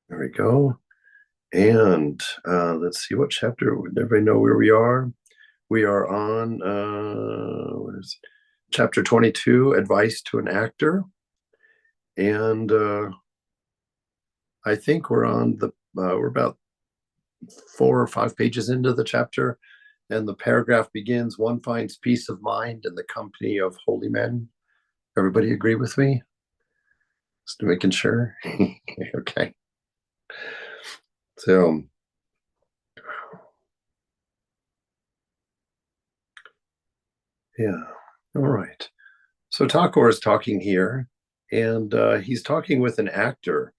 There we go. And let's see what chapter. Would everybody know where we are? We are on what is it? Chapter 22, Advice to an Actor. And I think we're about 4 or 5 pages into the chapter. And the paragraph begins, one finds peace of mind in the company of holy men. Everybody agree with me? Just making sure. Okay. So, yeah. All right. So Thakur is talking here, and he's talking with an actor.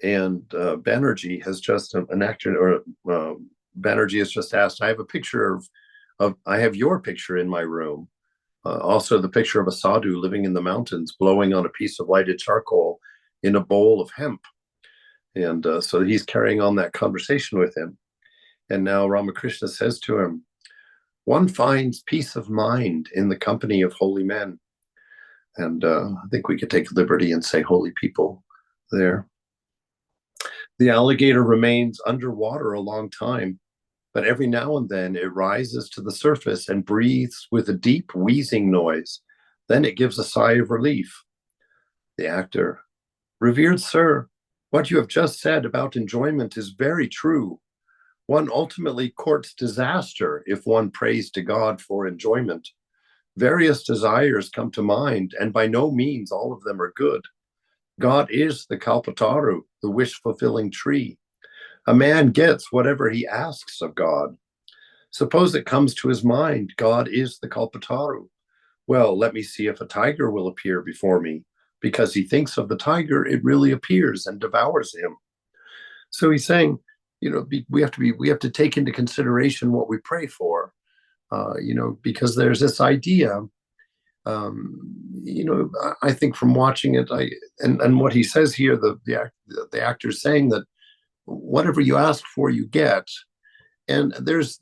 And Banerjee has just an actor, or Banerjee has just asked. I have a picture of I have your picture in my room. Also, the picture of a sadhu living in the mountains, blowing on a piece of lighted charcoal in a bowl of hemp. And so he's carrying on that conversation with him. And now Ramakrishna says to him, one finds peace of mind in the company of holy men. And I think we could take liberty and say holy people there. The alligator remains underwater a long time, but every now and then it rises to the surface and breathes with a deep wheezing noise. Then it gives a sigh of relief. The actor, revered sir, what you have just said about enjoyment is very true. One ultimately courts disaster if one prays to God for enjoyment. Various desires come to mind, and by no means all of them are good. God is the Kalpataru, the wish-fulfilling tree. A man gets whatever he asks of God. Suppose it comes to his mind, God is the Kalpataru. Well, let me see if a tiger will appear before me. Because he thinks of the tiger, it really appears and devours him. So he's saying, we have to take into consideration what we pray for, because there's this idea. I think from watching it, and what he says here, the actor's saying that whatever you ask for, you get, and there's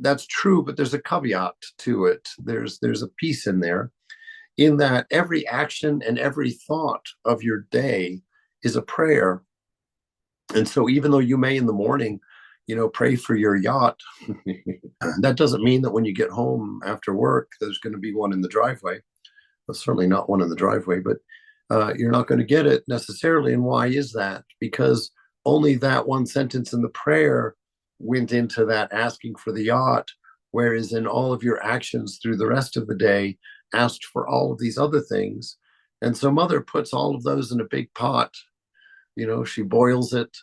that's true, but there's a caveat to it. There's a piece in there, in that every action and every thought of your day is a prayer. And so even though you may in the morning, pray for your yacht, that doesn't mean that when you get home after work, there's going to be one in the driveway. Well, certainly not one in the driveway, but you're not going to get it necessarily. And why is that? Because only that one sentence in the prayer went into that asking for the yacht, whereas in all of your actions through the rest of the day, asked for all of these other things. And so mother puts all of those in a big pot. She boils it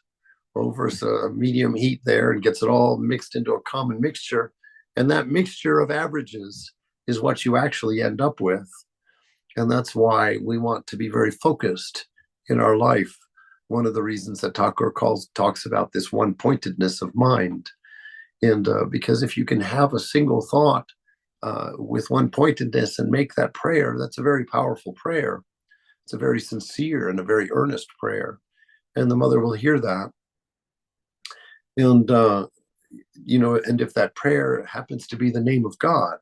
over a medium heat there and gets it all mixed into a common mixture. And that mixture of averages is what you actually end up with. And that's why we want to be very focused in our life. One of the reasons that Thakur talks about this one pointedness of mind. And because if you can have a single thought with one pointedness and make that prayer, that's a very powerful prayer. It's a very sincere and a very earnest prayer. And the mother will hear that. And, and if that prayer happens to be the name of God,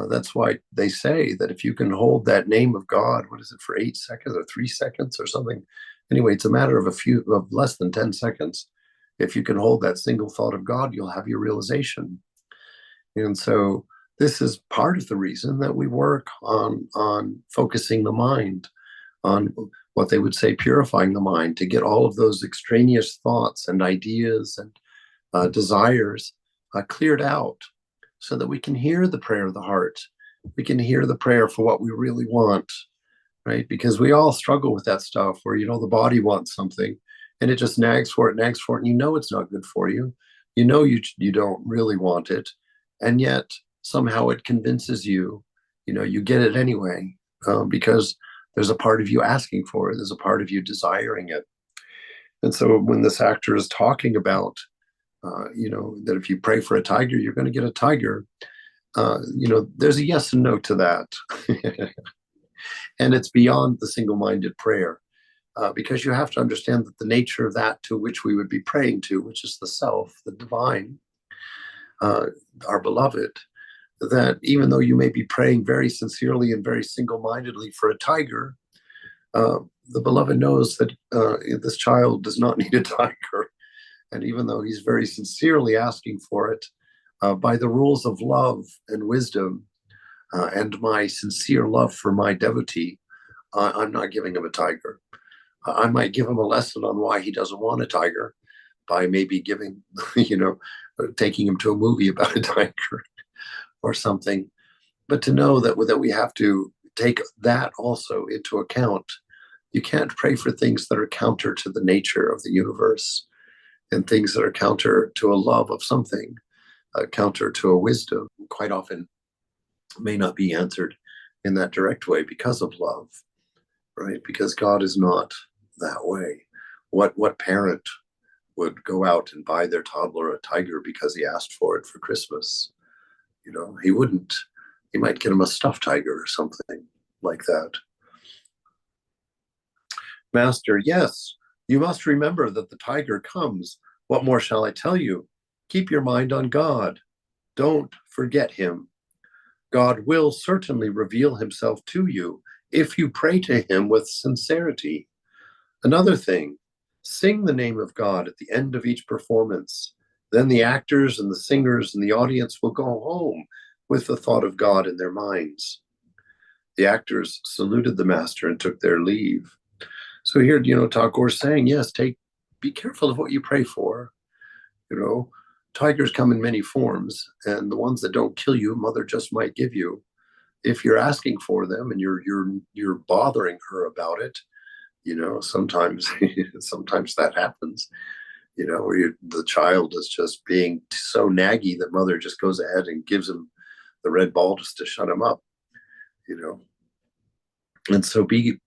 that's why they say that if you can hold that name of God, what is it, for 8 seconds or 3 seconds or something? Anyway, it's a matter of less than 10 seconds. If you can hold that single thought of God, you'll have your realization. And so this is part of the reason that we work on focusing the mind, on what they would say purifying the mind, to get all of those extraneous thoughts and ideas and desires cleared out, so that we can hear the prayer of the heart. We can hear the prayer for what we really want, right? Because we all struggle with that stuff where, the body wants something and it just nags for it, and it's not good for you. You don't really want it. And yet somehow it convinces you, you get it anyway, because there's a part of you asking for it. There's a part of you desiring it. And so when this actor is talking about, that if you pray for a tiger, you're going to get a tiger. There's a yes and no to that. And it's beyond the single-minded prayer, because you have to understand that the nature of that to which we would be praying to, which is the self, the divine, our beloved, that even though you may be praying very sincerely and very single-mindedly for a tiger, the beloved knows that this child does not need a tiger. And even though he's very sincerely asking for it, by the rules of love and wisdom and my sincere love for my devotee, I'm not giving him a tiger. I might give him a lesson on why he doesn't want a tiger by maybe giving, taking him to a movie about a tiger or something. But to know that we have to take that also into account. You can't pray for things that are counter to the nature of the universe and things that are counter to a love of something, counter to a wisdom, quite often may not be answered in that direct way because of love, right? Because God is not that way. What parent would go out and buy their toddler a tiger because he asked for it for Christmas? He wouldn't. He might get him a stuffed tiger or something like that. Master, yes, you must remember that the tiger comes. What more shall I tell you? Keep your mind on God. Don't forget him. God will certainly reveal himself to you if you pray to him with sincerity. Another thing, sing the name of God at the end of each performance. Then the actors and the singers and the audience will go home with the thought of God in their minds. The actors saluted the master and took their leave. So here, Tagore is saying, yes, be careful of what you pray for. Tigers come in many forms, and the ones that don't kill you, Mother just might give you. If you're asking for them and you're bothering her about it, sometimes sometimes that happens. Where the child is just being so naggy that Mother just goes ahead and gives him the red ball just to shut him up. And so be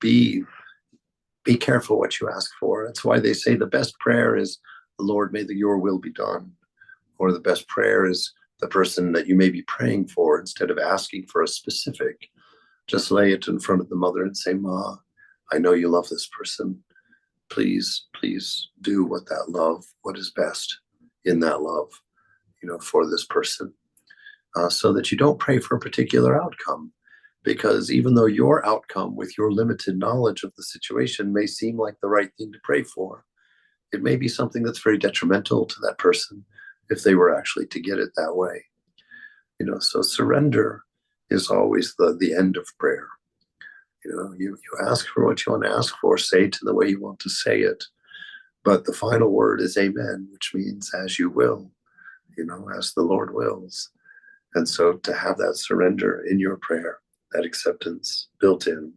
careful what you ask for. That's why they say the best prayer is, Lord, may your will be done. Or the best prayer is the person that you may be praying for, instead of asking for a specific. Just lay it in front of the mother and say, Ma, I know you love this person. Please do what is best in that love, for this person. So that you don't pray for a particular outcome. Because even though your outcome with your limited knowledge of the situation may seem like the right thing to pray for, it may be something that's very detrimental to that person if they were actually to get it that way. So surrender is always the end of prayer. You ask for what you want to ask for, say it in the way you want to say it. But the final word is amen, which means as you will, as the Lord wills. And so to have that surrender in your prayer, that acceptance built in.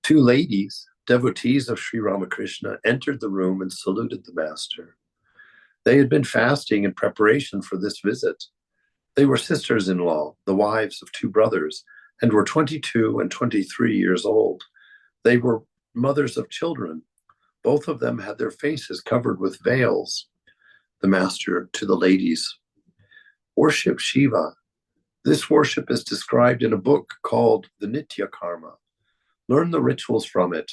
Two ladies, devotees of Sri Ramakrishna, entered the room and saluted the master. They had been fasting in preparation for this visit. They were sisters-in-law, the wives of two brothers, and were 22 and 23 years old. They were mothers of children. Both of them had their faces covered with veils. The master to the ladies, worship Shiva. This worship is described in a book called the Nitya Karma. Learn the rituals from it.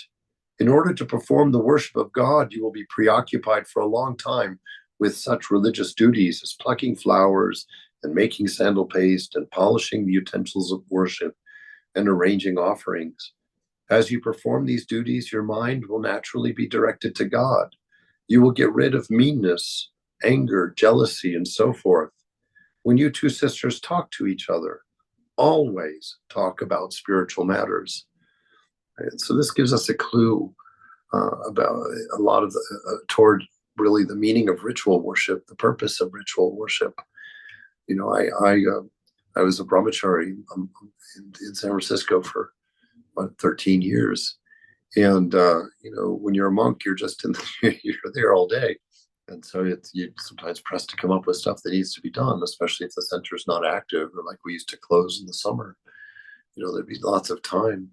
In order to perform the worship of God, you will be preoccupied for a long time with such religious duties as plucking flowers and making sandal paste and polishing the utensils of worship and arranging offerings. As you perform these duties, your mind will naturally be directed to God. You will get rid of meanness, anger, jealousy, and so forth. When you two sisters talk to each other, always talk about spiritual matters. And so this gives us a clue about a lot of toward really the meaning of ritual worship, the purpose of ritual worship. I was a brahmachari in San Francisco for 13 years, and when you're a monk, you're just you're there all day, and so you're sometimes pressed to come up with stuff that needs to be done, especially if the center is not active, or like we used to close in the summer. There'd be lots of time,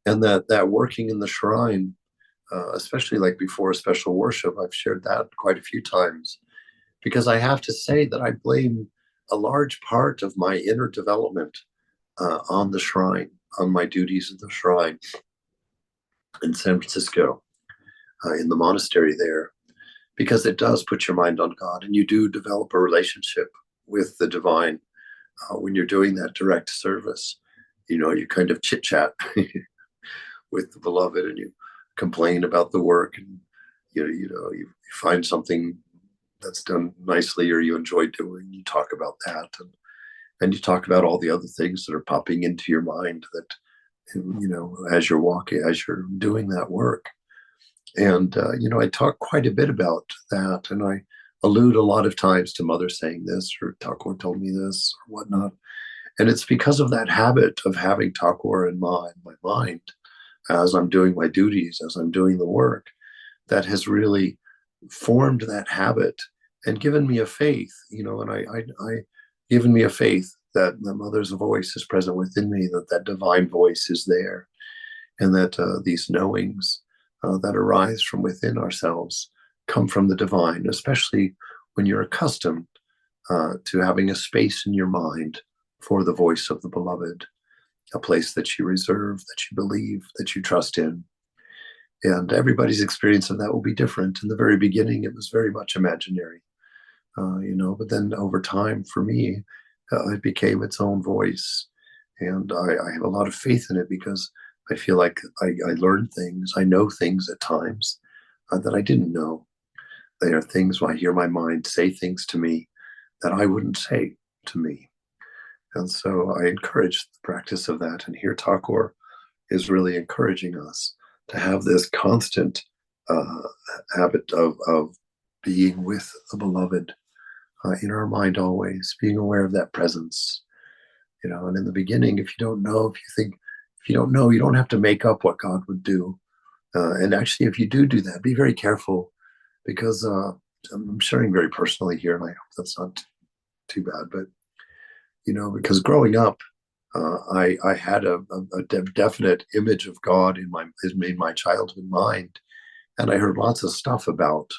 and that working in the shrine. Especially like before a special worship, I've shared that quite a few times, because I have to say that I blame a large part of my inner development on the shrine, on my duties at the shrine in San Francisco, in the monastery there, because it does put your mind on God, and you do develop a relationship with the divine when you're doing that direct service. You kind of chit chat with the beloved, and you complain about the work, and you find something that's done nicely or you enjoy doing, you talk about that, and you talk about all the other things that are popping into your mind that, as you're walking, as you're doing that work. And I talk quite a bit about that, and I allude a lot of times to Mother saying this, or Thakur told me this, or whatnot. And it's because of that habit of having Thakur in my mind as I'm doing my duties, as I'm doing the work, that has really formed that habit and given me a faith, and I given me a faith that the Mother's voice is present within me, that divine voice is there, and that these knowings that arise from within ourselves come from the divine, especially when you're accustomed to having a space in your mind for the voice of the beloved, a place that you reserve, that you believe, that you trust in. And everybody's experience of that will be different. In the very beginning, it was very much imaginary, but then over time, for me, it became its own voice. And I have a lot of faith in it because I feel like I learn things, I know things at times that I didn't know. They are things when I hear my mind say things to me that I wouldn't say to me. And so I encourage the practice of that. And here Thakur is really encouraging us to have this constant habit of being with the beloved in our mind always, being aware of that presence. And in the beginning, if you don't know, if you don't know, you don't have to make up what God would do. And actually, if you do that, be very careful, because I'm sharing very personally here, and I hope that's not too bad, but because growing up, I had a definite image of God in my childhood mind, and I heard lots of stuff about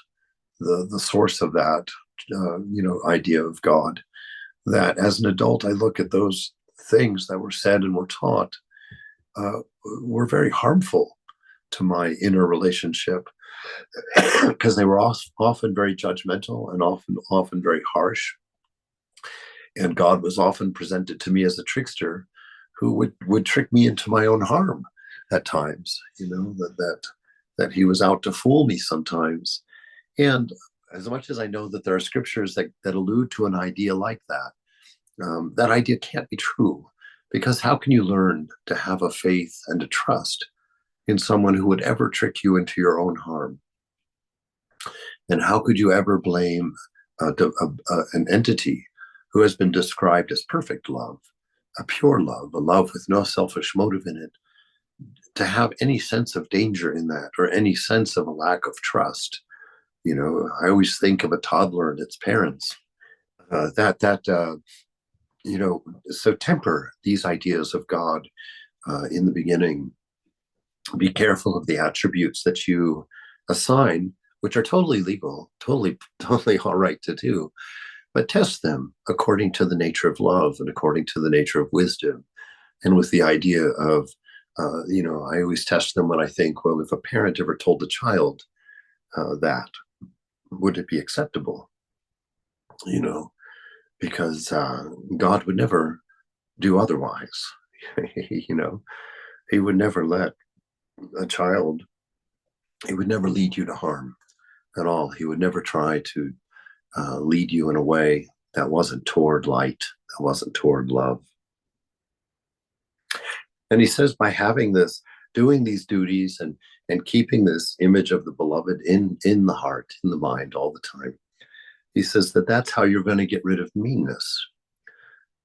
the source of that, idea of God. That as an adult, I look at those things that were said and were taught were very harmful to my inner relationship, because they were often very judgmental and often very harsh. And God was often presented to me as a trickster who would trick me into my own harm at times, that he was out to fool me sometimes. And as much as I know that there are scriptures that allude to an idea like that, that idea can't be true, because how can you learn to have a faith and a trust in someone who would ever trick you into your own harm? And how could you ever blame an entity who has been described as perfect love, a pure love, a love with no selfish motive in it, to have any sense of danger in that, or any sense of a lack of trust? I always think of a toddler and its parents. So temper these ideas of God in the beginning. Be careful of the attributes that you assign, which are totally legal, totally all right to do, but test them according to the nature of love and according to the nature of wisdom, and with the idea of, I always test them when I think, well, if a parent ever told a child that, would it be acceptable? Because God would never do otherwise. He would never let a child, he would never lead you to harm at all. He would never try to lead you in a way that wasn't toward light, that wasn't toward love. And he says, by having this, doing these duties, and keeping this image of the beloved in the heart, in the mind all the time, he says that's how you're going to get rid of meanness,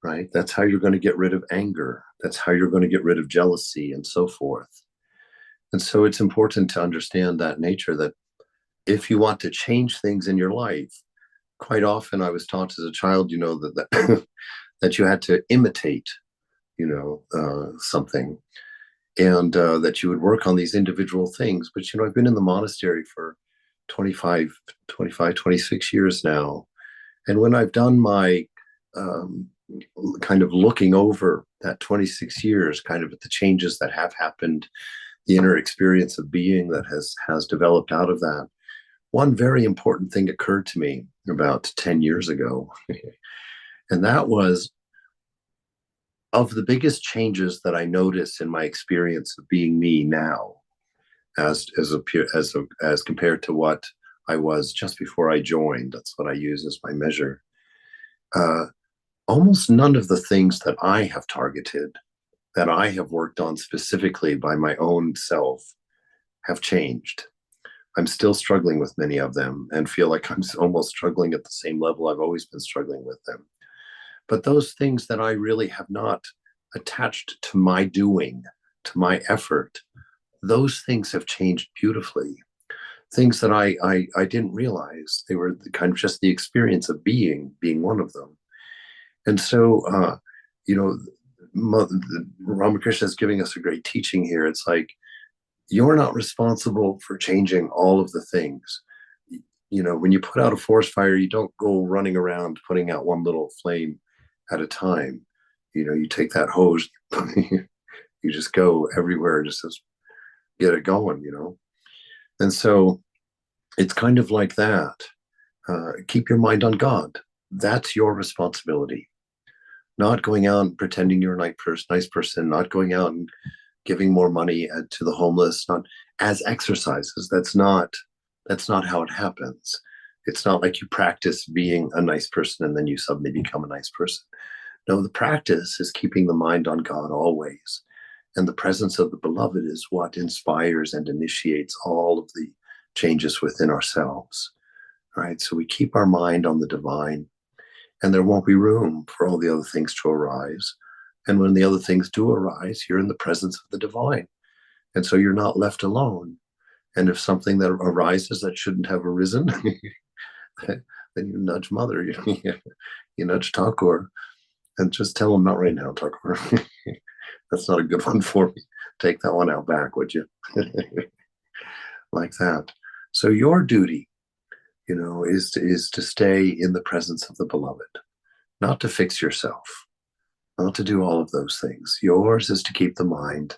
right? That's how you're going to get rid of anger. That's how you're going to get rid of jealousy, and so forth. And so it's important to understand that nature, that if you want to change things in your life, quite often I was taught as a child, that that you had to imitate, something, and that you would work on these individual things. But, I've been in the monastery for 25, 26 years now. And when I've done my kind of looking over that 26 years, kind of at the changes that have happened, the inner experience of being that has developed out of that, one very important thing occurred to me about 10 years ago. And that was Of the biggest changes that I notice in my experience of being me now, as compared to what I was just before I joined, that's what I use as my measure. Uh, Almost none of the things that I have targeted, that I have worked on specifically by my own self, have changed. I'm still struggling with many of them and feel like I'm almost struggling at the same level I've always been struggling with them. But those things that I really have not attached to my doing, to my effort, those things have changed beautifully. Things that I didn't realize, they were the kind of just the experience of being one of them. And so, you know, Ramakrishna is giving us a great teaching here. It's like, you're not responsible for changing all of the things. When you put out a forest fire, you don't go running around putting out one little flame at a time. You take that hose, you just go everywhere, just get it going. And so it's kind of like that. Keep your mind on God. That's your responsibility. Not going out and pretending you're a nice person, not going out and giving more money to the homeless, not as exercises. That's not how it happens. It's not like you practice being a nice person and then you suddenly become a nice person. No, the practice is keeping the mind on God always. And the presence of the beloved is what inspires and initiates all of the changes within ourselves. Right? So we keep our mind on the divine, and there won't be room for all the other things to arise. And when the other things do arise, you're in the presence of the divine. And so you're not left alone. And if something that arises that shouldn't have arisen, then you nudge Mother, you nudge Thakur, and just tell him, not right now, Thakur. That's not a good one for me. Take that one out back, would you? Like that. So your duty, is to stay in the presence of the beloved, not to fix yourself, not to do all of those things. Yours is to keep the mind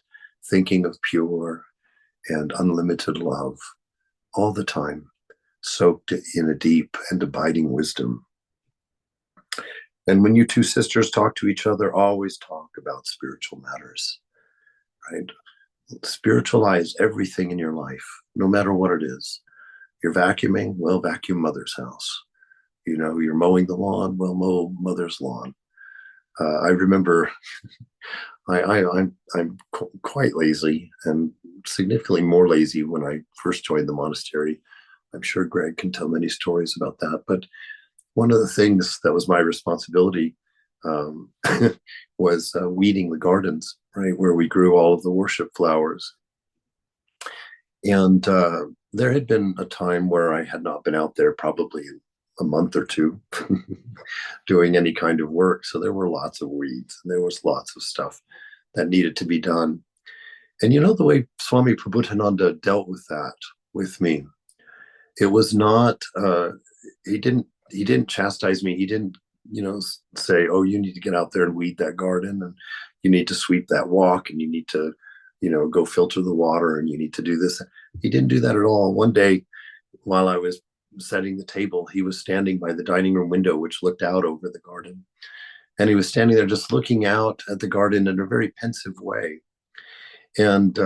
thinking of pure and unlimited love all the time, soaked in a deep and abiding wisdom. And when you two sisters talk to each other, always talk about spiritual matters, right? Spiritualize everything in your life, no matter what it is. You're vacuuming, well, vacuum Mother's house. You're mowing the lawn, well, mow Mother's lawn. I remember I'm quite lazy, and significantly more lazy when I first joined the monastery. I'm sure Greg can tell many stories about that. But one of the things that was my responsibility was weeding the gardens, right, where we grew all of the worship flowers. And there had been a time where I had not been out there probably a month or two doing any kind of work. So there were lots of weeds and there was lots of stuff that needed to be done. And the way Swami Prabhupada dealt with that with me, it was not, he didn't chastise me. He didn't, say, oh, you need to get out there and weed that garden, and you need to sweep that walk, and you need to, go filter the water, and you need to do this. He didn't do that at all. One day, while I was setting the table, he was standing by the dining room window, which looked out over the garden. And he was standing there just looking out at the garden in a very pensive way. And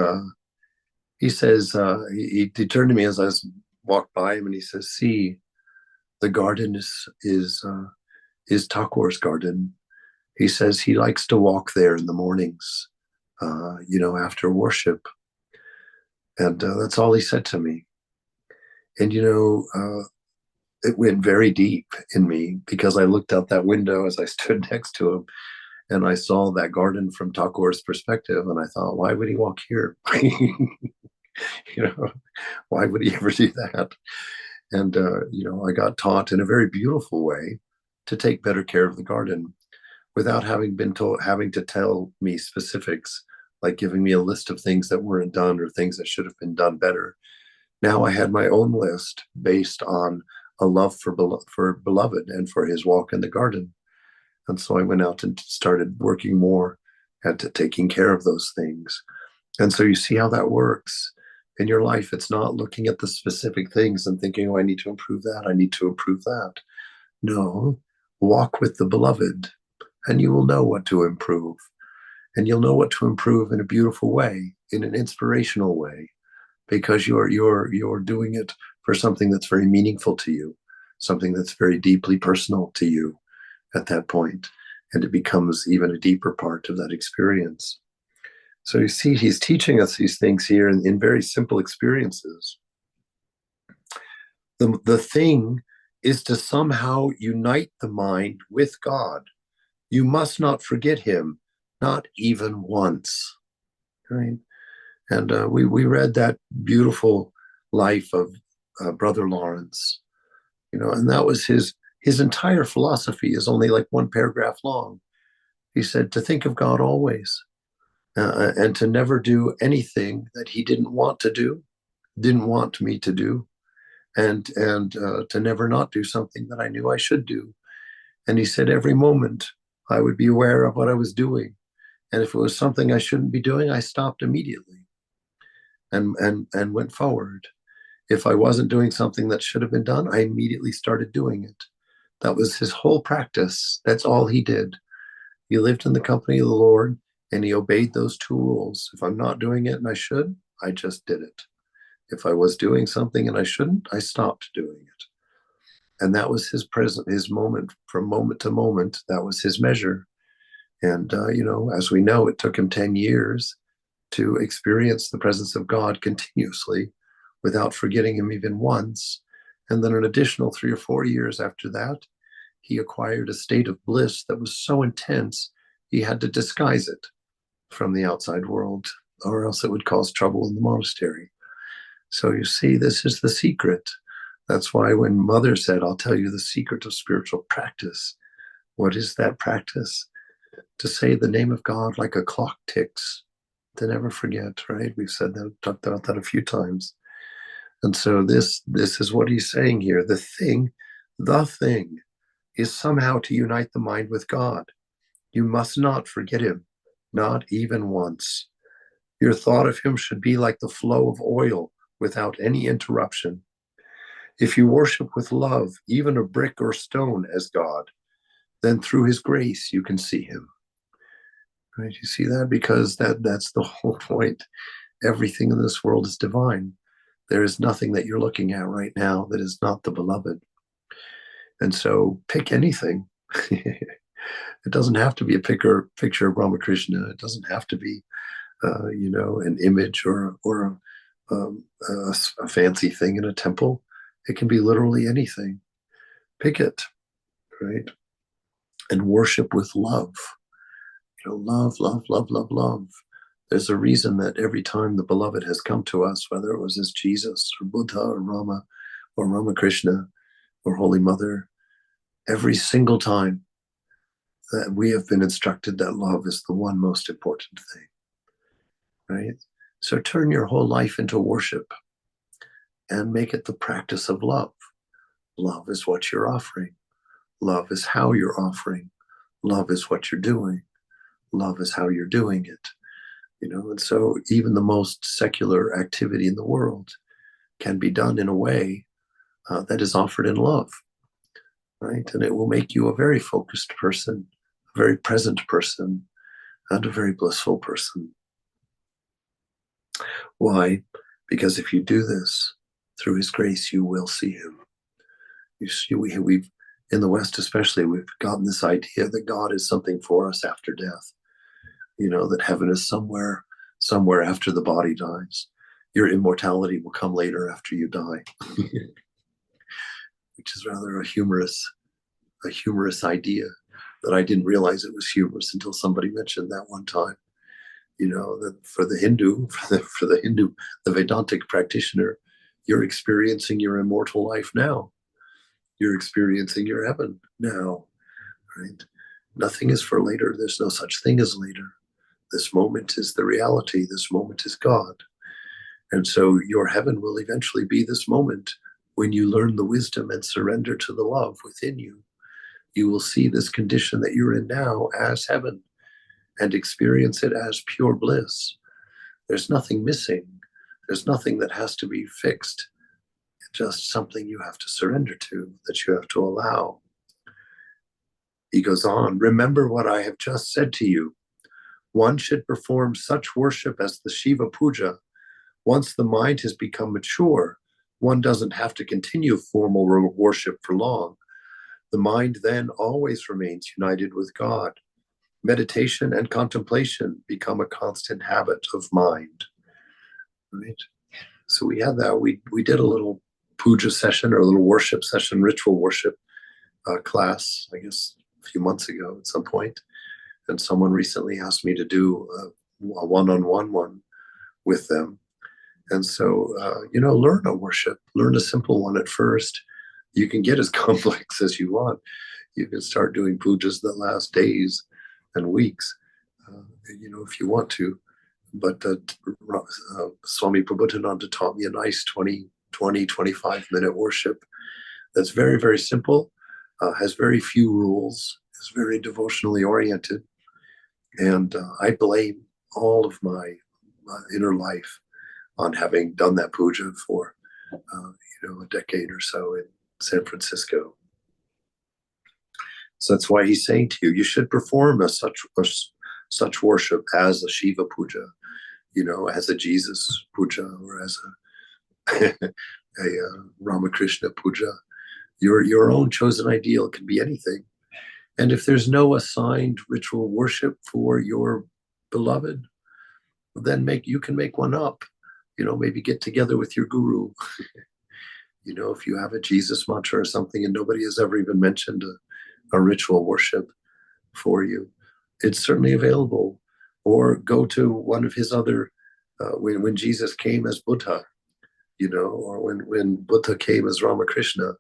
he says, he turned to me as I walked by him, and he says, see, the garden is Thakur's garden. He says he likes to walk there in the mornings, after worship. And that's all he said to me. And, it went very deep in me, because I looked out that window as I stood next to him, and I saw that garden from Thakur's perspective. And I thought, why would he walk here? Why would he ever do that? And, I got taught in a very beautiful way to take better care of the garden without having to tell me specifics, like giving me a list of things that weren't done or things that should have been done better. Now I had my own list based on a love for beloved and for his walk in the garden. And so I went out and started working more at taking care of those things. And so you see how that works in your life. It's not looking at the specific things and thinking, oh, I need to improve that, I need to improve that. No, walk with the beloved and you will know what to improve. and you'll know what to improve in a beautiful way, in an inspirational way, because you're doing it for something that's very meaningful to you, something that's very deeply personal to you at that point, and it becomes even a deeper part of that experience. So you see, he's teaching us these things here in very simple experiences. The thing is to somehow unite the mind with God. You must not forget him, not even once. Right? And we read that beautiful life of Brother Lawrence, and that was his entire philosophy is only like one paragraph long. He said to think of God always, and to never do anything that he didn't want to do, didn't want me to do, and to never not do something that I knew I should do. And he said every moment I would be aware of what I was doing, and if it was something I shouldn't be doing, I stopped immediately and went forward. If I wasn't doing something that should have been done, I immediately started doing it. That was his whole practice. That's all he did. He lived in the company of the Lord, and he obeyed those two rules. If I'm not doing it and I should, I just did it. If I was doing something and I shouldn't, I stopped doing it. And that was his moment, from moment to moment. That was his measure. And as we know, it took him 10 years to experience the presence of God continuously without forgetting him even once. And then an additional 3 or 4 years after that, he acquired a state of bliss that was so intense, he had to disguise it from the outside world, or else it would cause trouble in the monastery. So you see, this is the secret. That's why when Mother said, I'll tell you the secret of spiritual practice, what is that practice? To say the name of God like a clock ticks, to never forget, right? We've said that, talked about that a few times. And so this is what he's saying here. The thing is somehow to unite the mind with God. You must not forget him, not even once. Your thought of him should be like the flow of oil without any interruption. If you worship with love, even a brick or stone as God, then through his grace you can see him. Right? You see that? Because that's the whole point. Everything in this world is divine. There is nothing that you're looking at right now that is not the beloved. And so pick anything. It doesn't have to be a picture of Ramakrishna. It doesn't have to be, an image or a fancy thing in a temple. It can be literally anything. Pick it, right? And worship with love. Love, love, love, love, love. There's a reason that every time the beloved has come to us, whether it was as Jesus or Buddha or Rama or Ramakrishna or Holy Mother, every single time that we have been instructed that love is the one most important thing, right? So turn your whole life into worship and make it the practice of love. Love is what you're offering. Love is how you're offering. Love is what you're doing. Love is how you're doing it. And so even the most secular activity in the world can be done in a way that is offered in love, right? And it will make you a very focused person, a very present person, and a very blissful person. Why? Because if you do this, through his grace, you will see him. You see, we've in the West especially, we've gotten this idea that God is something for us after death. That heaven is somewhere after the body dies. Your immortality will come later after you die, which is rather a humorous idea that I didn't realize it was humorous until somebody mentioned that one time. That for the Hindu, the Vedantic practitioner, you're experiencing your immortal life now. You're experiencing your heaven now, right? Nothing is for later. There's no such thing as later. This moment is the reality. This moment is God. And so your heaven will eventually be this moment when you learn the wisdom and surrender to the love within you. You will see this condition that you're in now as heaven and experience it as pure bliss. There's nothing missing. There's nothing that has to be fixed. It's just something you have to surrender to, that you have to allow. He goes on, remember what I have just said to you. One should perform such worship as the Shiva Puja. Once the mind has become mature, one doesn't have to continue formal worship for long. The mind then always remains united with God. Meditation and contemplation become a constant habit of mind. Right? So we had that. We did a little puja session or a little worship session, ritual worship class, I guess a few months ago at some point. And someone recently asked me to do a one-on-one one with them. And so, learn a worship, learn a simple one at first. You can get as complex as you want. You can start doing pujas that last days and weeks, if you want to. But Swami Prabhupada taught me a nice 25-minute worship that's very, very simple, has very few rules, is very devotionally oriented. And I blame all of my inner life on having done that puja for, a decade or so in San Francisco. So that's why he's saying to you, you should perform such worship as a Shiva puja, as a Jesus puja, or as a Ramakrishna puja. Your own chosen ideal can be anything. And if there's no assigned ritual worship for your beloved, then you can make one up. Maybe get together with your guru. If you have a Jesus mantra or something and nobody has ever even mentioned a ritual worship for you, it's certainly available. Or go to one of his other, when Jesus came as Buddha, or when Buddha came as Ramakrishna,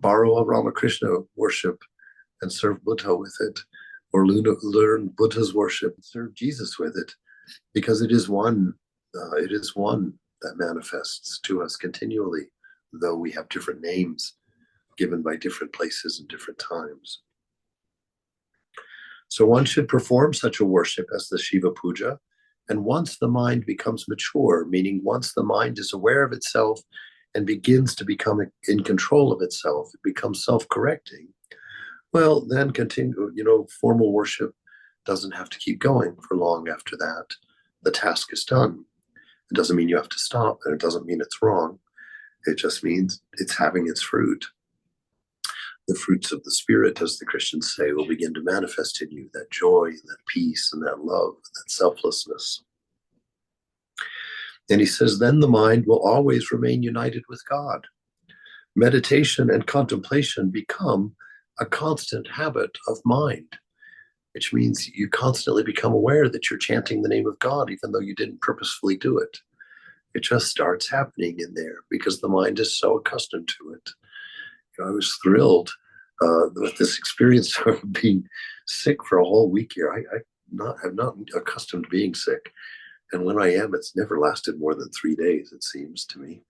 borrow a Ramakrishna worship and serve Buddha with it, or learn Buddha's worship and serve Jesus with it, because it is one that manifests to us continually, though we have different names given by different places and different times. So one should perform such a worship as the Shiva Puja, and once the mind becomes mature, meaning once the mind is aware of itself and begins to become in control of itself, it becomes self-correcting, well, then continue, formal worship doesn't have to keep going for long after that. The task is done. It doesn't mean you have to stop, and it doesn't mean it's wrong. It just means it's having its fruit. The fruits of the Spirit, as the Christians say, will begin to manifest in you, that joy, and that peace, and that love, and that selflessness. And he says, then the mind will always remain united with God. Meditation and contemplation become a constant habit of mind, which means you constantly become aware that you're chanting the name of God, even though you didn't purposefully do it. It just starts happening in there because the mind is so accustomed to it. I was thrilled with this experience of being sick for a whole week here. I'm not accustomed to being sick. And when I am, it's never lasted more than 3 days, it seems to me.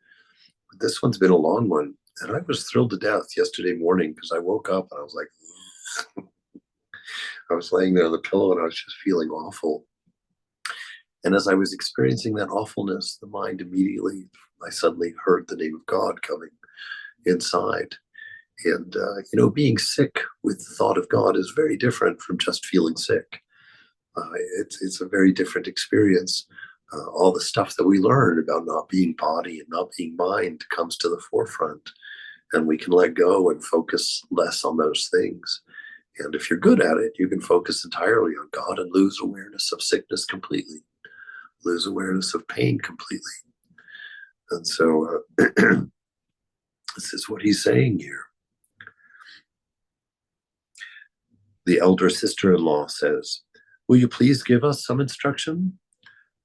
But this one's been a long one. And I was thrilled to death yesterday morning because I woke up and I was like, I was laying there on the pillow and I was just feeling awful. And as I was experiencing that awfulness, the mind immediately, I suddenly heard the name of God coming inside. And, being sick with the thought of God is very different from just feeling sick. It's a very different experience. All the stuff that we learn about not being body and not being mind comes to the forefront, and we can let go and focus less on those things. And if you're good at it, you can focus entirely on God and lose awareness of sickness completely, lose awareness of pain completely. And so this is what he's saying here. The elder sister-in-law says, will you please give us some instruction?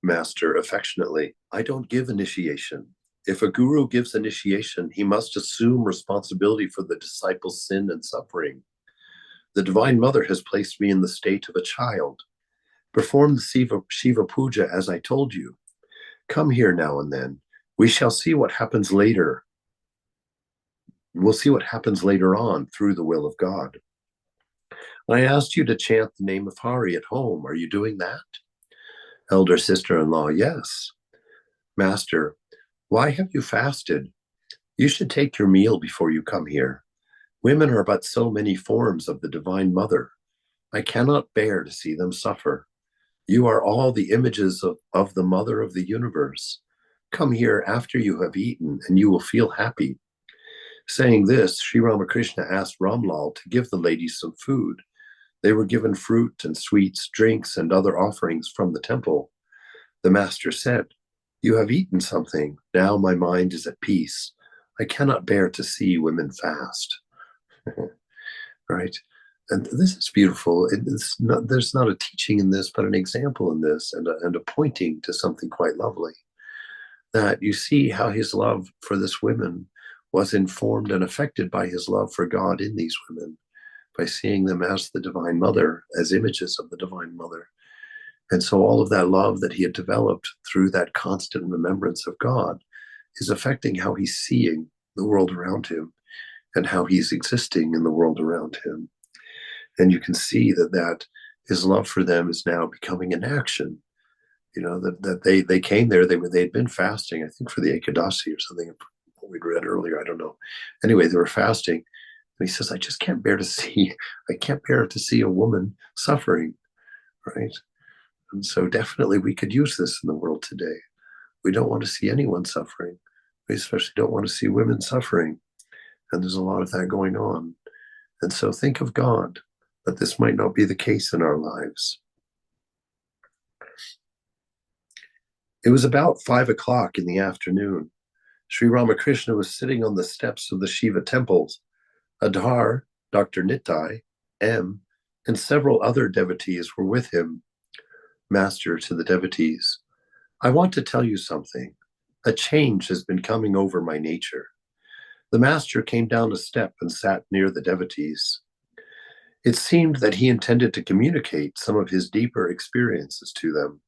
Master affectionately, I don't give initiation. If a guru gives initiation, he must assume responsibility for the disciple's sin and suffering. The Divine Mother has placed me in the state of a child. Perform the Shiva Puja as I told you. Come here now and then. We shall see what happens later. We'll see what happens later on through the will of God. I asked you to chant the name of Hari at home. Are you doing that? Elder sister-in-law, yes. Master, why have you fasted? You should take your meal before you come here. Women are but so many forms of the Divine Mother. I cannot bear to see them suffer. You are all the images of the mother of the universe. Come here after you have eaten, and you will feel happy. Saying this, Sri Ramakrishna asked Ramlal to give the ladies some food. They were given fruit and sweets, drinks, and other offerings from the temple. The master said, "You have eaten something. Now my mind is at peace. I cannot bear to see women fast." Right? And this is beautiful. There's not a teaching in this, but an example in this, and a pointing to something quite lovely. That you see how his love for this woman was informed and affected by his love for God in these women, by seeing them as the Divine Mother, as images of the Divine Mother. And so all of that love that he had developed through that constant remembrance of God is affecting how he's seeing the world around him and how he's existing in the world around him. And you can see that his love for them is now becoming an action. You know, that they came there, they'd been fasting, I think for the Ekadasi or something, what we'd read earlier, I don't know. Anyway, they were fasting. And he says, I can't bear to see a woman suffering, right? And so definitely we could use this in the world today. We don't want to see anyone suffering. We especially don't want to see women suffering. And there's a lot of that going on. And so think of God, that this might not be the case in our lives. It was about 5 o'clock in the afternoon. Sri Ramakrishna was sitting on the steps of the Shiva temples. Adhar, Dr. Nitai, M, and several other devotees were with him. Master to the devotees, I want to tell you something. A change has been coming over my nature. The master came down a step and sat near the devotees. It seemed that he intended to communicate some of his deeper experiences to them.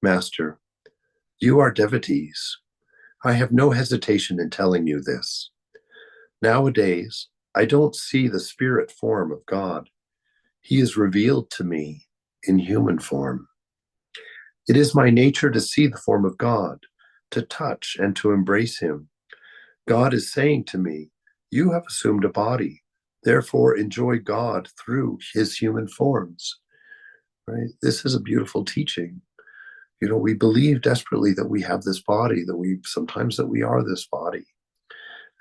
Master, you are devotees. I have no hesitation in telling you this. Nowadays, I don't see the spirit form of God. He is revealed to me in human form. It is my nature to see the form of God, to touch and to embrace him. God is saying to me, you have assumed a body, therefore enjoy God through his human forms. Right? This is a beautiful teaching. You know, we believe desperately that we have this body, that we are this body.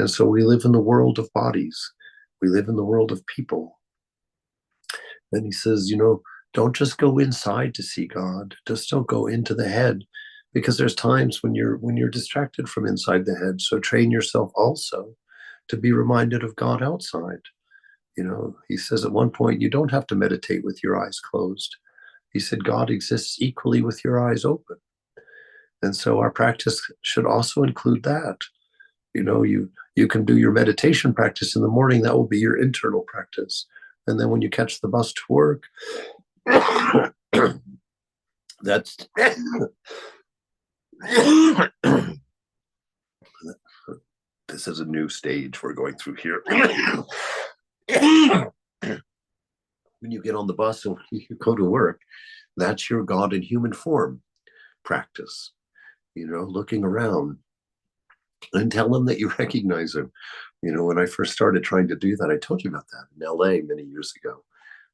And so we live in the world of bodies. We live in the world of people. And he says, don't just go inside to see God. Just don't go into the head, because there's times when you're distracted from inside the head. So train yourself also to be reminded of God outside. He says at one point, you don't have to meditate with your eyes closed. He said, God exists equally with your eyes open. And so our practice should also include that. You can do your meditation practice in the morning. That will be your internal practice. And then when you catch the bus to work, that's this is a new stage we're going through here. When you get on the bus and when you go to work, that's your God in human form practice. Looking around and tell them that you recognize him. When I first started trying to do that, I told you about that in LA many years ago,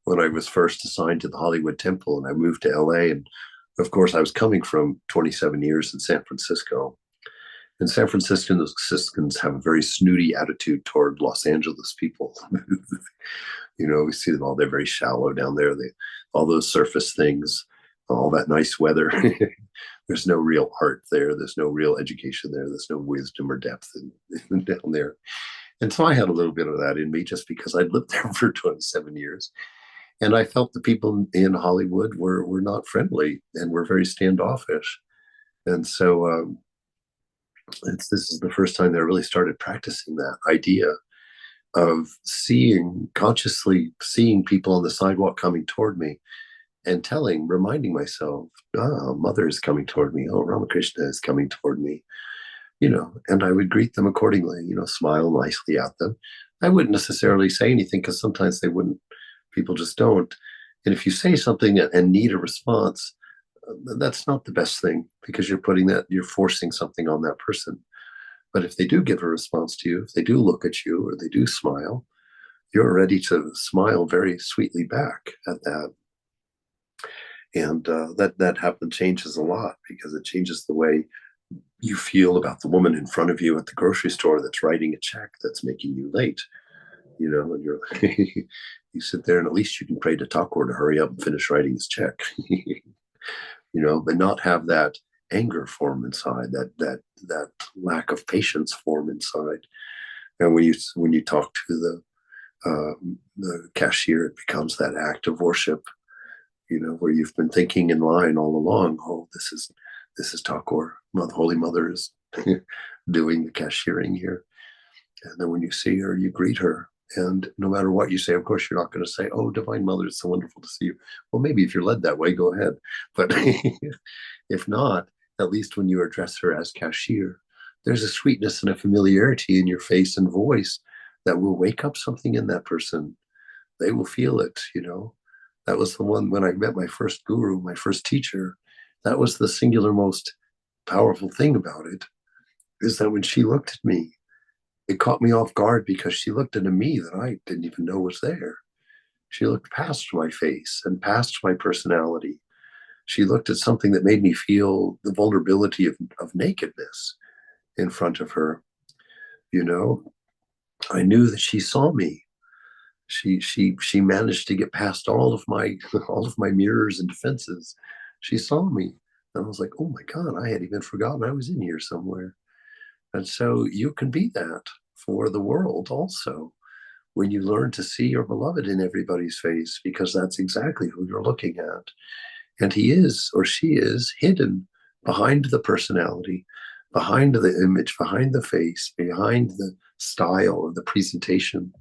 when I was first assigned to the Hollywood Temple and I moved to LA. And of course, I was coming from 27 years in San Francisco. And San Franciscans have a very snooty attitude toward Los Angeles people. We see them all, they're very shallow down there. All those surface things, all that nice weather. There's no real art there. There's no real education there. There's no wisdom or depth down there. And so I had a little bit of that in me just because I'd lived there for 27 years. And I felt the people in Hollywood were not friendly and were very standoffish. And so this is the first time that I really started practicing that idea of consciously seeing people on the sidewalk coming toward me and reminding myself, Mother is coming toward me. Oh, Ramakrishna is coming toward me. And I would greet them accordingly, smile nicely at them. I wouldn't necessarily say anything because sometimes they wouldn't, people just don't. And if you say something and need a response, that's not the best thing, because you're forcing something on that person. But if they do give a response to you, if they do look at you or they do smile, you're ready to smile very sweetly back at that. And that happen changes a lot, because it changes the way you feel about the woman in front of you at the grocery store that's writing a check that's making you late. And you're you sit there, and at least you can pray to Takor to hurry up and finish writing his check. But not have that anger form inside, that lack of patience form inside. And when you talk to the cashier, it becomes that act of worship, where you've been thinking in line all along, oh, this is Takor. Well, the Holy Mother is doing the cashiering here. And then when you see her, you greet her. And no matter what you say, of course, you're not going to say, oh, Divine Mother, it's so wonderful to see you. Well, maybe if you're led that way, go ahead. But if not, at least when you address her as cashier, there's a sweetness and a familiarity in your face and voice that will wake up something in that person. They will feel it. That was the one when I met my first guru, my first teacher. That was the singular most powerful thing about it, is that when she looked at me, it caught me off guard, because she looked into me that I didn't even know was there. She looked past my face and past my personality. She looked at something that made me feel the vulnerability of nakedness in front of her. I knew that she saw me. She managed to get past all of my mirrors and defenses. She saw me, and I was like, oh my God, I had even forgotten I was in here somewhere. And so you can be that for the world also, when you learn to see your beloved in everybody's face, because that's exactly who you're looking at. And he is, or she is, hidden behind the personality, behind the image, behind the face, behind the style or the presentation.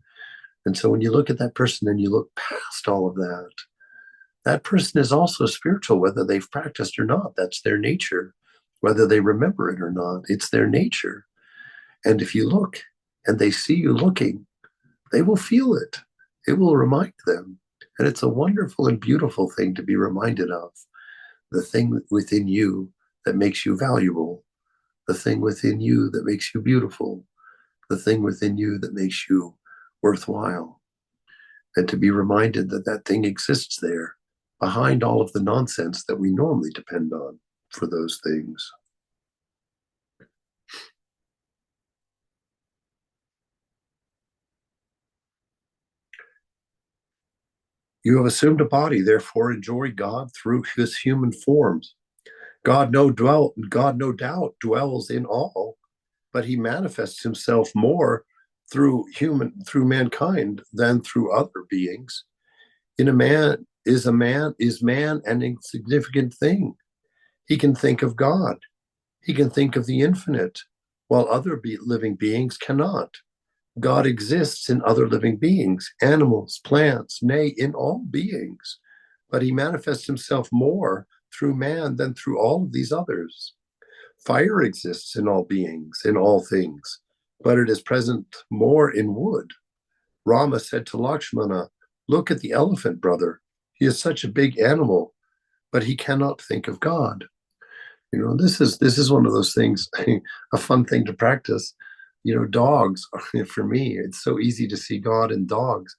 And so when you look at that person and you look past all of that, that person is also spiritual, whether they've practiced or not. That's their nature. Whether they remember it or not, it's their nature. And if you look and they see you looking, they will feel it. It will remind them. And it's a wonderful and beautiful thing to be reminded of. The thing within you that makes you valuable, the thing within you that makes you beautiful, the thing within you that makes you worthwhile. And to be reminded that that thing exists there behind all of the nonsense that we normally depend on for those things. You have assumed a body, therefore enjoy God through his human forms. God no doubt dwells in all, but he manifests himself more through mankind than through other beings. In a man is man an insignificant thing. He can think of God. He can think of the infinite, while other living beings cannot. God exists in other living beings, animals, plants, nay, in all beings, but he manifests himself more through man than through all of these others. Fire exists in all beings, in all things, but it is present more in wood. Rama said to Lakshmana, look at the elephant, brother. He is such a big animal, but he cannot think of God. This is one of those things, a fun thing to practice. Dogs, for me, it's so easy to see God in dogs.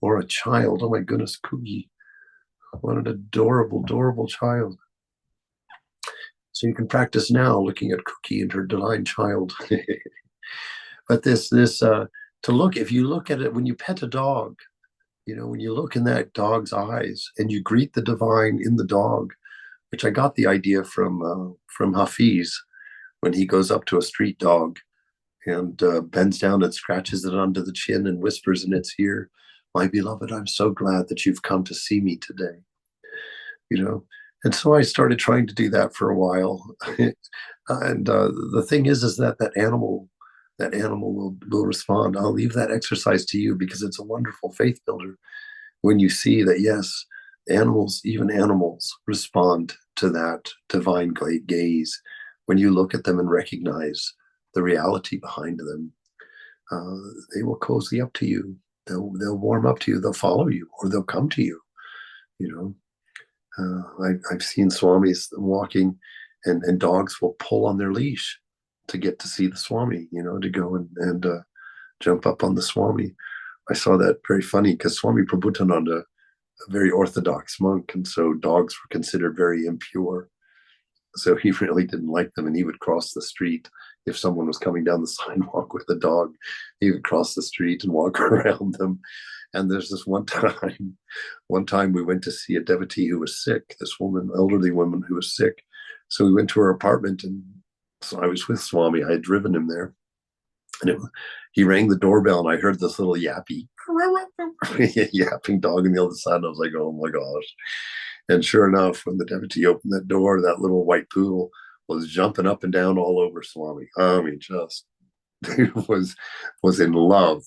Or a child. Oh my goodness, Cookie. What an adorable, adorable child. So you can practice now looking at Cookie and her divine child. But to look, if you look at it, when you pet a dog, when you look in that dog's eyes and you greet the divine in the dog, which I got the idea from Hafiz, when he goes up to a street dog and bends down and scratches it under the chin and whispers in its ear, my beloved, I'm so glad that you've come to see me today. And so I started trying to do that for a while. And the thing is that animal will respond. I'll leave that exercise to you, because it's a wonderful faith builder when you see that, yes, even animals respond to that divine gaze. When you look at them and recognize the reality behind them, they will cozy up to you. They'll warm up to you. They'll follow you, or they'll come to you. I've seen swamis walking, and dogs will pull on their leash to get to see the swami. To go and jump up on the swami. I saw that very funny, because Swami Prabhupada a very orthodox monk, and so dogs were considered very impure. So he really didn't like them, and he would cross the street. If someone was coming down the sidewalk with a dog, he would cross the street and walk around them. And there's this one time we went to see a devotee who was sick, this woman, elderly woman who was sick. So we went to her apartment, and so I was with Swami. I had driven him there, and he rang the doorbell, and I heard this little yappy, yapping dog on the other side. And I was like, oh my gosh. And sure enough, when the devotee opened that door, that little white poodle was jumping up and down all over Swami. I mean, just was in love.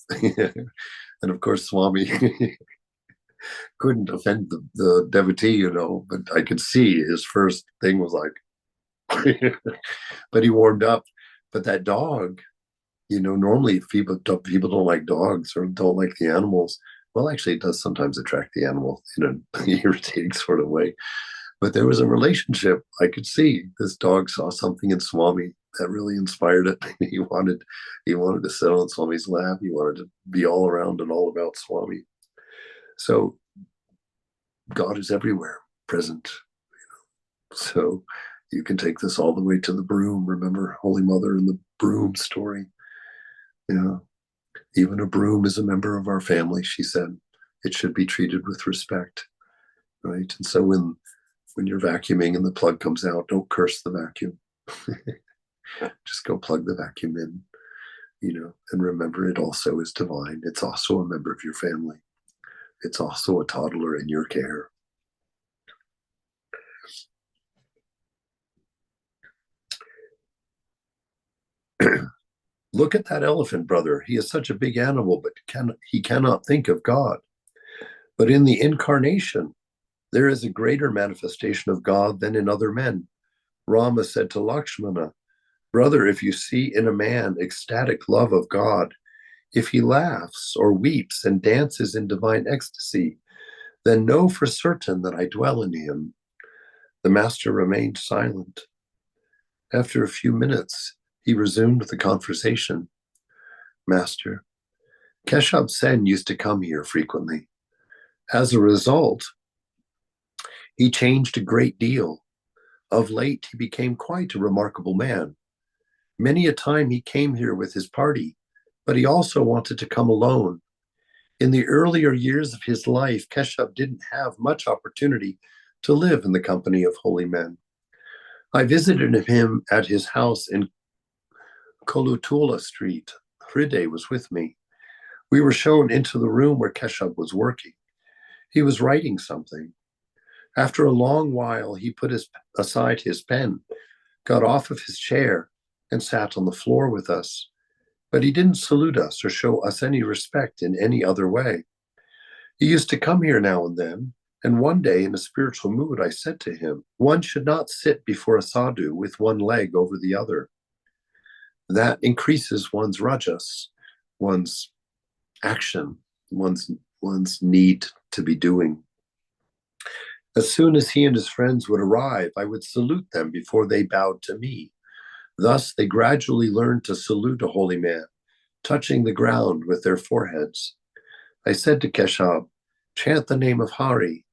And of course, Swami couldn't offend the devotee, but I could see his first thing was like, but he warmed up. But that dog, normally people don't like dogs or don't like the animals. Well, actually, it does sometimes attract the animal in an irritating sort of way. But there was a relationship. I could see this dog saw something in Swami that really inspired it. He wanted to sit on Swami's lap. He wanted to be all around and all about Swami. So God is everywhere, present. So you can take this all the way to the broom. Remember Holy Mother and the broom story. Even a broom is a member of our family, she said. It should be treated with respect, right? And so when you're vacuuming and the plug comes out, don't curse the vacuum. Just go plug the vacuum in, and remember it also is divine. It's also a member of your family. It's also a toddler in your care. Look at that elephant, brother. He is such a big animal, but he cannot think of God. But in the incarnation, there is a greater manifestation of God than in other men. Rama said to Lakshmana, brother, if you see in a man ecstatic love of God, if he laughs or weeps and dances in divine ecstasy, then know for certain that I dwell in him. The master remained silent. After a few minutes, he resumed the conversation. Master, Keshab Sen used to come here frequently. As a result, he changed a great deal. Of late, he became quite a remarkable man. Many a time he came here with his party, but he also wanted to come alone. In the earlier years of his life, Keshab didn't have much opportunity to live in the company of holy men. I visited him at his house in Kolutula Street. Hriday was with me. We were shown into the room where Keshab was working. He was writing something. After a long while, he put aside his pen, got off of his chair, and sat on the floor with us. But he didn't salute us or show us any respect in any other way. He used to come here now and then, and one day in a spiritual mood, I said to him, one should not sit before a sadhu with one leg over the other. That increases one's rajas, one's action, one's need to be doing. As soon as he and his friends would arrive, I would salute them before they bowed to me. Thus, they gradually learned to salute a holy man, touching the ground with their foreheads. I said to Keshab, chant the name of Hari.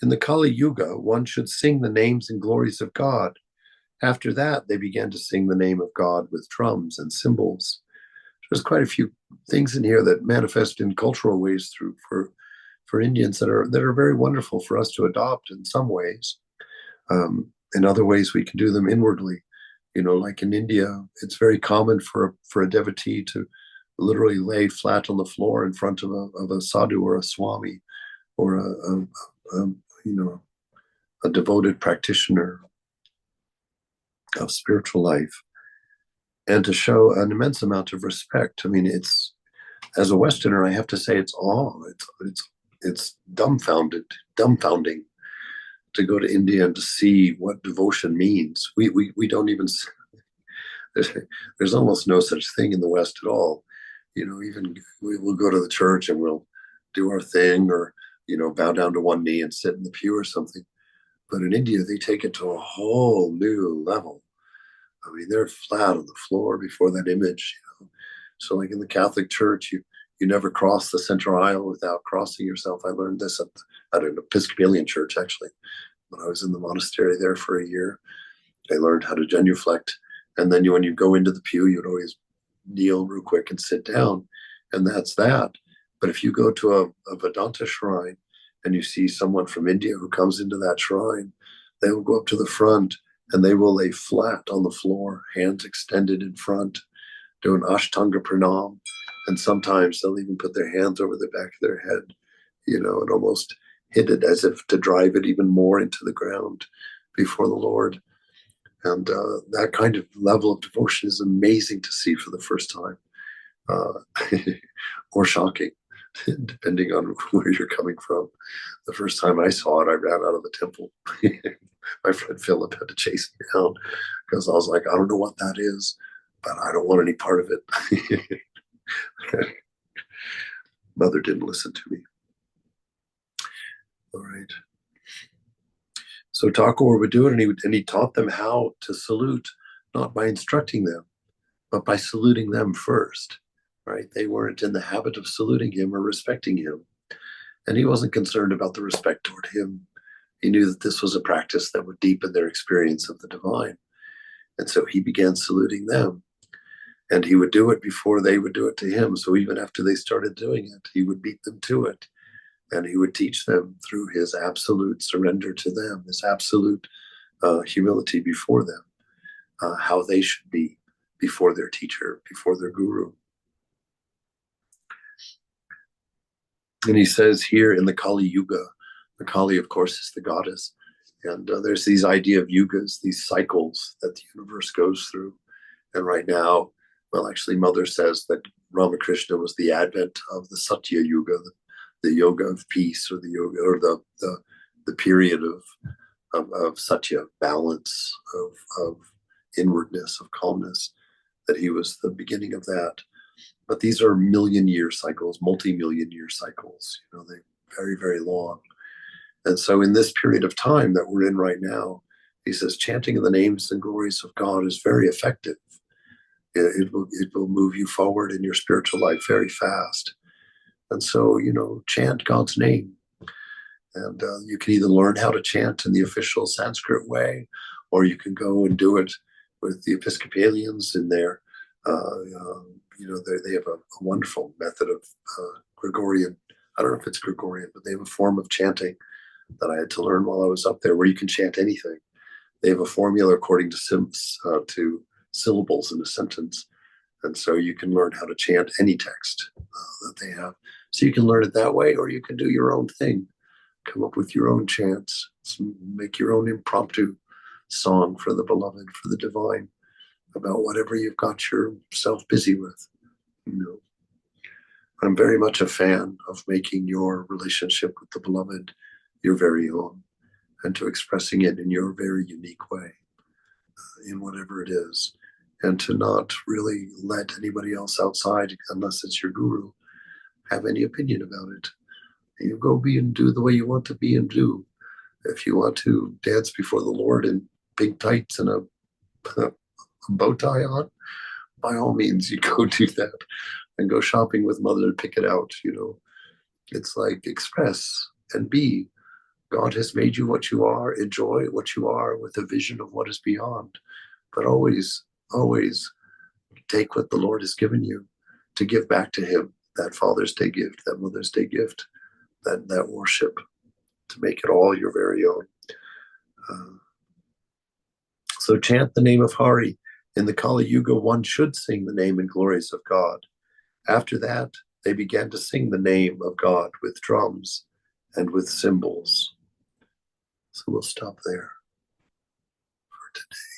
In the Kali Yuga, one should sing the names and glories of God. After that, they began to sing the name of God with drums and cymbals. There's quite a few things in here that manifest in cultural ways for Indians that are very wonderful for us to adopt in some ways. In other ways, we can do them inwardly. Like in India, it's very common for a devotee to literally lay flat on the floor in front of a sadhu or a swami or a devoted practitioner of spiritual life, and to show an immense amount of respect. I mean, it's, as a Westerner, I have to say it's awe. It's dumbfounding to go to India and to see what devotion means. We don't even, there's almost no such thing in the West at all. Even we'll go to the church and we'll do our thing, or bow down to one knee and sit in the pew or something. But in India, they take it to a whole new level. I mean, they're flat on the floor before that image. So like in the Catholic Church, You never cross the center aisle without crossing yourself. I learned this at an Episcopalian church, actually, when I was in the monastery there for a year. I learned how to genuflect. And then when you go into the pew, you'd always kneel real quick and sit down. And that's that. But if you go to a Vedanta shrine and you see someone from India who comes into that shrine, they will go up to the front and they will lay flat on the floor, hands extended in front, do an Ashtanga Pranam. And sometimes they'll even put their hands over the back of their head, and almost hit it as if to drive it even more into the ground before the Lord. And that kind of level of devotion is amazing to see for the first time, or shocking, depending on where you're coming from. The first time I saw it, I ran out of the temple. My friend Philip had to chase me down because I was like, I don't know what that is, but I don't want any part of it. Mother didn't listen to me. All right. So Thakur would do it, and he taught them how to salute, not by instructing them, but by saluting them first. Right? They weren't in the habit of saluting him or respecting him, and he wasn't concerned about the respect toward him. He knew that this was a practice that would deepen their experience of the divine, and so he began saluting them. And he would do it before they would do it to him. So even after they started doing it, he would beat them to it. And he would teach them through his absolute surrender to them, his absolute humility before them, how they should be before their teacher, before their guru. And he says here in the Kali Yuga, the Kali, of course, is the goddess. And there's these idea of yugas, these cycles that the universe goes through. And right now, well, actually, Mother says that Ramakrishna was the advent of the Satya Yuga, the yoga of peace, or the yoga, or the period of Satya, balance, of inwardness, of calmness, that he was the beginning of that. But these are million-year cycles, multi-million-year cycles. They're very, very long. And so in this period of time that we're in right now, he says, chanting of the names and glories of God is very effective. It will move you forward in your spiritual life very fast. And so, chant God's name. And you can either learn how to chant in the official Sanskrit way, or you can go and do it with the Episcopalians in there. They have a wonderful method of Gregorian. I don't know if it's Gregorian, but they have a form of chanting that I had to learn while I was up there, where you can chant anything. They have a formula according to syllables in a sentence. And so you can learn how to chant any text that they have. So you can learn it that way, or you can do your own thing. Come up with your own chants. Make your own impromptu song for the beloved, for the divine, about whatever you've got yourself busy with. I'm very much a fan of making your relationship with the beloved your very own, and to expressing it in your very unique way, in whatever it is, and to not really let anybody else outside, unless it's your guru, have any opinion about it. You go be and do the way you want to be and do. If you want to dance before the Lord in pink tights and a bow tie on, by all means, you go do that, and go shopping with Mother and pick it out. It's like express and be. God has made you what you are. Enjoy what you are with a vision of what is beyond. But always, always take what the Lord has given you to give back to him, that Father's Day gift, that Mother's Day gift, that worship, to make it all your very own. So chant the name of Hari. In the Kali Yuga, one should sing the name and glories of God. After that, they began to sing the name of God with drums and with cymbals. So we'll stop there for today.